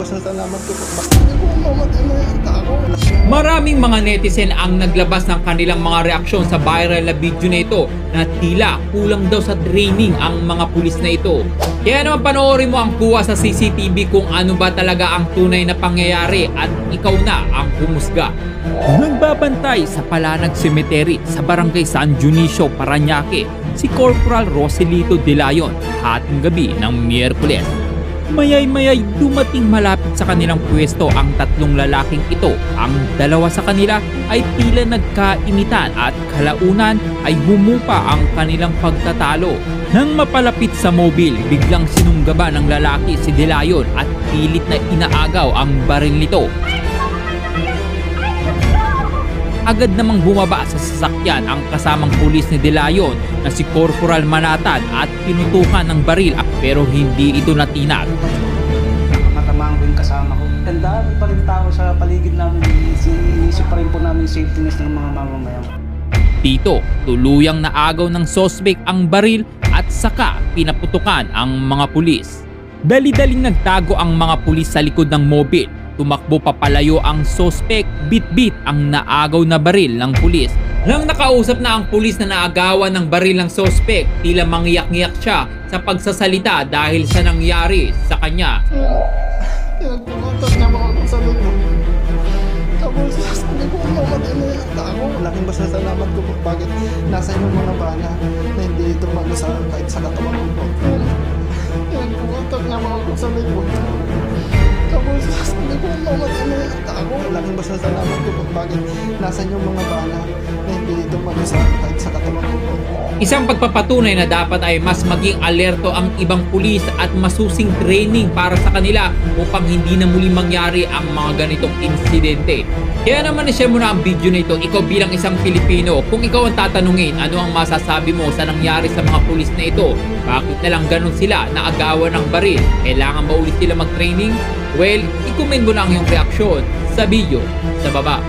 pasasalamat ko po. Basta hindi ko mamatay na yung tao. Maraming mga netizen ang naglabas ng kanilang mga reaksyon sa viral na video na ito na tila kulang daw sa training ang mga pulis na ito. Kaya naman panoorin mo ang kuha sa CCTV kung ano ba talaga ang tunay na pangyayari at ikaw na ang humusga. Nagbabantay sa Palanag Cemetery sa Barangay San Dionisio, Parañaque si Corporal Roselito De Leon hating gabi ng Miyerkules. Mayay-mayay dumating malapit sa kanilang pwesto ang tatlong lalaking ito. Ang dalawa sa kanila ay tila nagkainitan at kalaunan ay humupa ang kanilang pagtatalo. Nang mapalapit sa mobil, biglang sinunggaban ng lalaki si De Leon at pilit na inaagaw ang baril nito. Agad namang bumaba sa sasakyan ang kasamang pulis ni De Leon na si Corporal Manatan at pinutukan ng baril pero hindi ito natinag. Matamaan ko yung kasama ko. Tandaan pa rin tao sa paligid namin. Inisip pa rin po namin safety ng mga mamamayan. Dito, tuluyang naagaw ng sospek ang baril at saka pinaputukan ang mga pulis. Dali-daling nagtago ang mga pulis sa likod ng mobil. Tumakbo papalayo ang sospek, bit-bit ang naagaw na baril ng pulis. Nang nakausap na ang pulis na naagawan ng baril ng sospek, tila mangyak-ngiyak siya sa pagsasalita dahil sa nangyari sa kanya. Pinagpupuntan niya ako sa luto. Tapos hindi ko mamatay na yung tao. Malaking pasasalamat ko po. Bakit nasa inyong mga bala na hindi ito mag-isa kahit sa katawan ko po. Pinagpupuntan niya ako sa luto. Tapos hindi ko mamatay na yung tao. Malaking pasasalamat ko po. Bakit nasa inyong mga bala na hindi ito mag-isa kahit sa katawan ko po. Isang pagpapatunay na dapat ay mas maging alerto ang ibang pulis at masusing training para sa kanila upang hindi na muli mangyari ang mga ganitong insidente. Kaya naman i-share mo na ang video na ito, ikaw bilang isang Pilipino. Kung ikaw ang tatanungin, ano ang masasabi mo sa nangyari sa mga pulis na ito? Bakit na lang ganun sila na agawan ng baril? Kailangan ba ulit sila mag-training? Well, i-comment mo lang yung reaksyon sa video sa baba.